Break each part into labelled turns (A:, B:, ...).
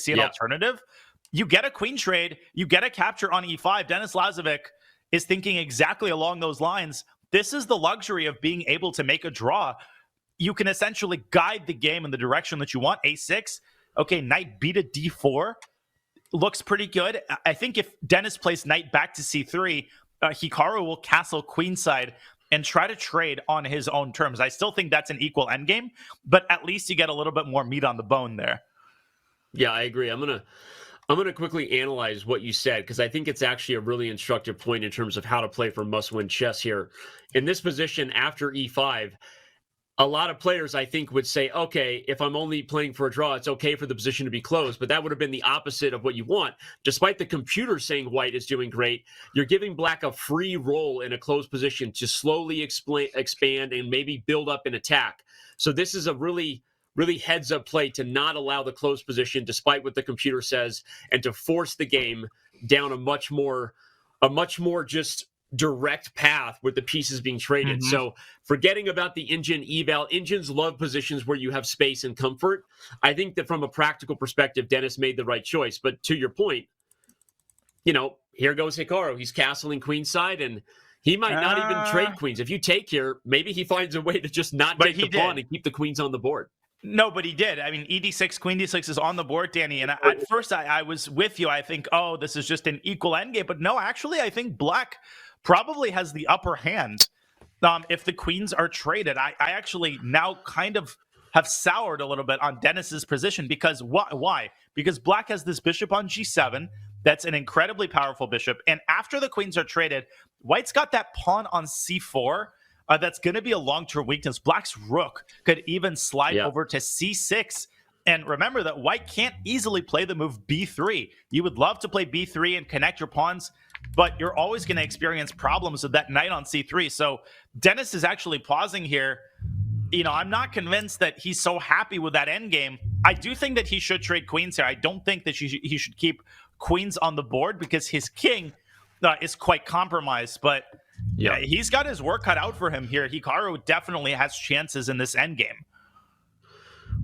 A: see an alternative. You get a queen trade, you get a capture on e5. Denis Lazavik is thinking exactly along those lines. This is the luxury of being able to make a draw. You can essentially guide the game in the direction that you want. A6, okay, knight b to d4 looks pretty good. I think if Denis plays knight back to c3, Hikaru will castle queenside and try to trade on his own terms. I still think that's an equal endgame, but at least you get a little bit more meat on the bone there.
B: Yeah, I agree. I'm gonna quickly analyze what you said, because I think it's actually a really instructive point in terms of how to play for must-win chess here. In this position after e5, a lot of players, I think, would say, okay, if I'm only playing for a draw, it's okay for the position to be closed. But that would have been the opposite of what you want. Despite the computer saying white is doing great, you're giving black a free roll in a closed position to slowly expand and maybe build up an attack. So this is a really heads-up play to not allow the closed position, despite what the computer says, and to force the game down a much more just direct path with the pieces being traded. So forgetting about the engine eval, engines love positions where you have space and comfort. I think that from a practical perspective, Denis made the right choice. But to your point, here goes Hikaru. He's castling queenside, and he might not even trade queens. If you take here, maybe he finds a way to just not take the pawn and keep the queens on the board.
A: No, but he did. I mean, ED6, Queen D6 is on the board, Danny. And at first, I was with you. I think, oh, this is just an equal endgame. But no, actually, I think black probably has the upper hand if the queens are traded. I actually now kind of have soured a little bit on Denis's position. Because why? Because black has this bishop on g7. That's an incredibly powerful bishop. And after the queens are traded, white's got that pawn on c4. That's going to be a long-term weakness. Black's rook could even slide over to c6. And remember that white can't easily play the move b3. You would love to play b3 and connect your pawns, but you're always going to experience problems with that knight on c3. So Denis is actually pausing here. I'm not convinced that he's so happy with that endgame. I do think that he should trade queens here. I don't think that he should keep queens on the board because his king is quite compromised. But yeah, he's got his work cut out for him here. Hikaru definitely has chances in this endgame.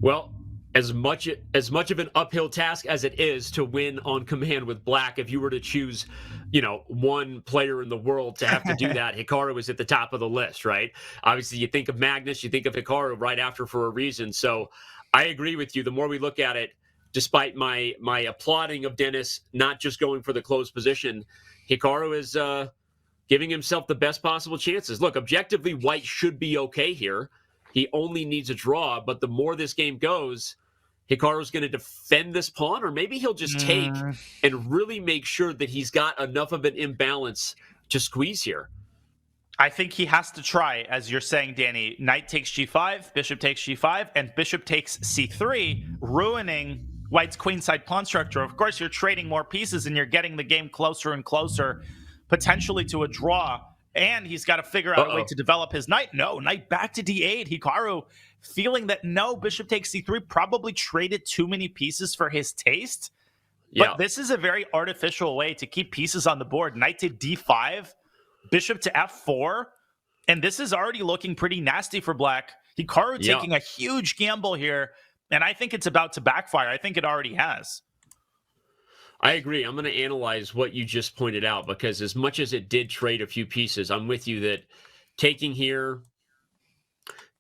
B: Well, as much of an uphill task as it is to win on command with black, if you were to choose, one player in the world to have to do that, Hikaru is at the top of the list, right? Obviously, you think of Magnus, you think of Hikaru right after for a reason. So I agree with you. The more we look at it, despite my applauding of Denis not just going for the closed position, Hikaru is giving himself the best possible chances. Look, objectively, white should be okay here. He only needs a draw, but the more this game goes, Hikaru's going to defend this pawn, or maybe he'll just take and really make sure that he's got enough of an imbalance to squeeze here.
A: I think he has to try, as you're saying, Danny. Knight takes g5, bishop takes g5, and bishop takes c3, ruining white's queenside pawn structure. Of course, you're trading more pieces, and you're getting the game closer and closer, potentially to a draw. And he's got to figure out a way to develop his knight. No, knight back to d8. Hikaru feeling that no, bishop takes c3, probably traded too many pieces for his taste. But this is a very artificial way to keep pieces on the board. Knight to d5, bishop to f4. And this is already looking pretty nasty for black. Hikaru taking a huge gamble here. And I think it's about to backfire. I think it already has.
B: I agree. I'm going to analyze what you just pointed out, because as much as it did trade a few pieces, I'm with you that taking here,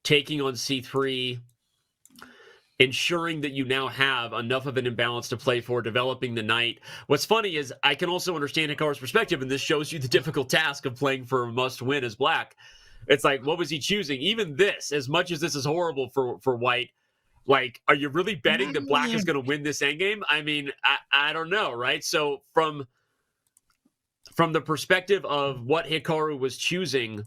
B: taking on c3, ensuring that you now have enough of an imbalance to play for, developing the knight. What's funny is I can also understand Hikaru's perspective, and this shows you the difficult task of playing for a must-win as black. It's like, what was he choosing? Even this, as much as this is horrible for white, like, are you really betting that black is going to win this endgame? I mean, I don't know, right? So from the perspective of what Hikaru was choosing,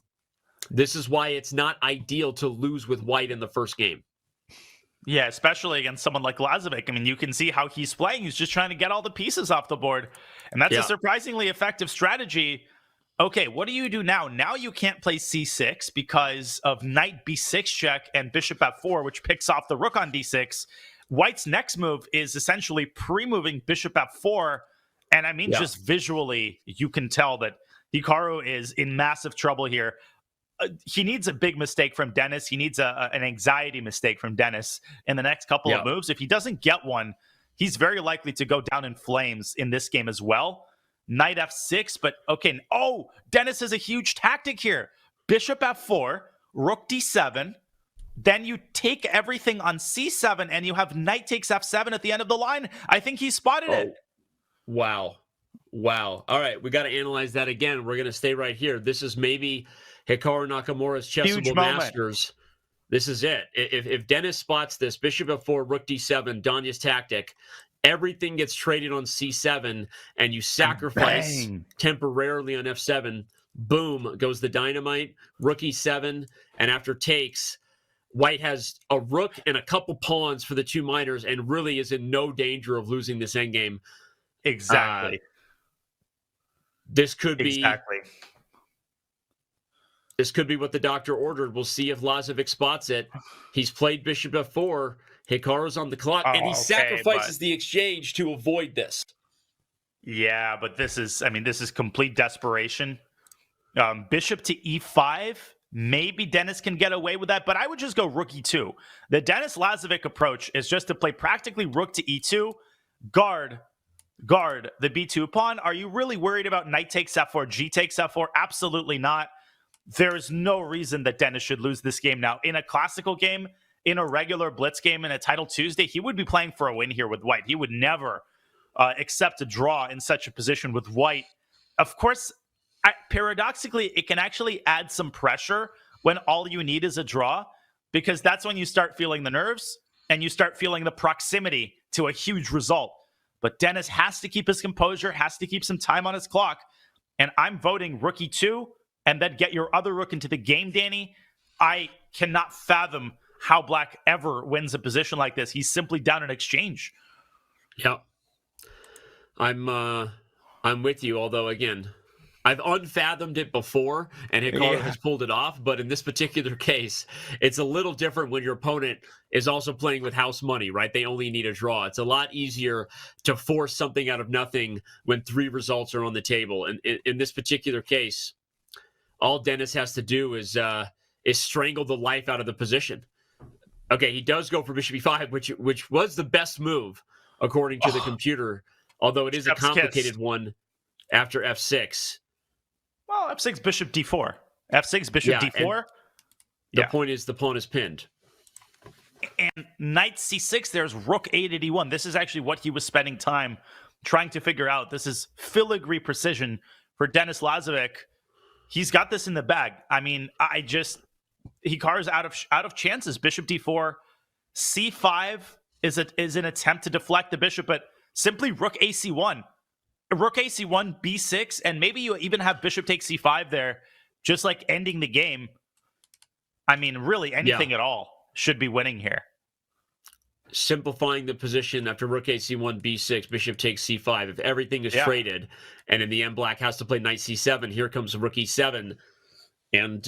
B: this is why it's not ideal to lose with white in the first game.
A: Yeah, especially against someone like Lazavik. I mean, you can see how he's playing. He's just trying to get all the pieces off the board. And that's a surprisingly effective strategy. Okay, what do you do now? Now you can't play c6 because of knight b6 check and bishop f4, which picks off the rook on d6. White's next move is essentially pre-moving bishop f4. And I mean, just visually, you can tell that Hikaru is in massive trouble here. He needs a big mistake from Denis. He needs an anxiety mistake from Denis in the next couple of moves. If he doesn't get one, he's very likely to go down in flames in this game as well. Knight f6, but okay. Oh, Dennis has a huge tactic here. Bishop f4, rook d7. Then you take everything on c7, and you have knight takes f7 at the end of the line. I think he spotted it.
B: Wow. All right, we got to analyze that again. We're going to stay right here. This is maybe Hikaru Nakamura's Chessable Masters. This is it. If Dennis spots this, bishop f4, rook d7, Danya's tactic, everything gets traded on c7, and you sacrifice temporarily on f7. Boom, goes the dynamite, rook e7, and after takes, White has a rook and a couple pawns for the two minors and really is in no danger of losing this endgame.
A: Exactly.
B: This could be what the doctor ordered. We'll see if Lazavik spots it. He's played bishop f4. Hikaru's on the clock, and he sacrifices the exchange to avoid this.
A: Yeah, but this is complete desperation. Bishop to e5. Maybe Dennis can get away with that, but I would just go rook e2. The Dennis Lazavik approach is just to play practically rook to e2, guard the b2 pawn. Are you really worried about knight takes f4, g takes f4? Absolutely not. There is no reason that Dennis should lose this game now. In a classical game, in a regular blitz game, in a title Tuesday, he would be playing for a win here with White. He would never accept a draw in such a position with White. Of course, paradoxically, it can actually add some pressure when all you need is a draw, because that's when you start feeling the nerves and you start feeling the proximity to a huge result. But Dennis has to keep his composure, has to keep some time on his clock. And I'm voting rook e2 and then get your other rook into the game, Danny. I cannot fathom how Black ever wins a position like this. He's simply down an exchange.
B: Yep. I'm with you, although, again, I've unfathomed it before, and Hikaru has pulled it off. But in this particular case, it's a little different when your opponent is also playing with house money, right? They only need a draw. It's a lot easier to force something out of nothing when three results are on the table. And in this particular case, all Dennis has to do is strangle the life out of the position. Okay, he does go for bishop e5, which was the best move according to the computer, although it is a complicated one after f6.
A: Well, f6, bishop d4. f6, bishop d4.
B: The point is the pawn is pinned.
A: And knight c6, there's rook a to d1. This is actually what he was spending time trying to figure out. This is filigree precision for Dennis Lazavik. He's got this in the bag. I mean, Hikaru's out of chances. Bishop d4, c5 is an attempt to deflect the bishop, but simply rook ac1. Rook ac1, b6, and maybe you even have bishop take c5 there, just like ending the game. I mean, really, anything at all should be winning here.
B: Simplifying the position after rook ac1, b6, bishop takes c5. If everything is traded, and in the end, Black has to play knight c7, here comes rook e7. And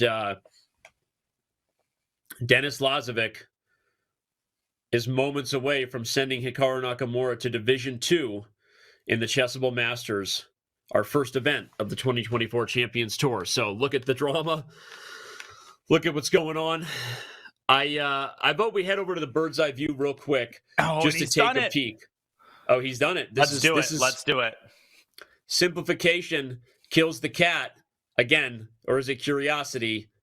B: Dennis Lazavik is moments away from sending Hikaru Nakamura to Division 2 in the Chessable Masters, our first event of the 2024 Champions Tour. So look at the drama. Look at what's going on. I vote we head over to the bird's eye view real quick just to take a peek. Oh, he's done it. Let's do it. Simplification kills the cat again, or is it curiosity?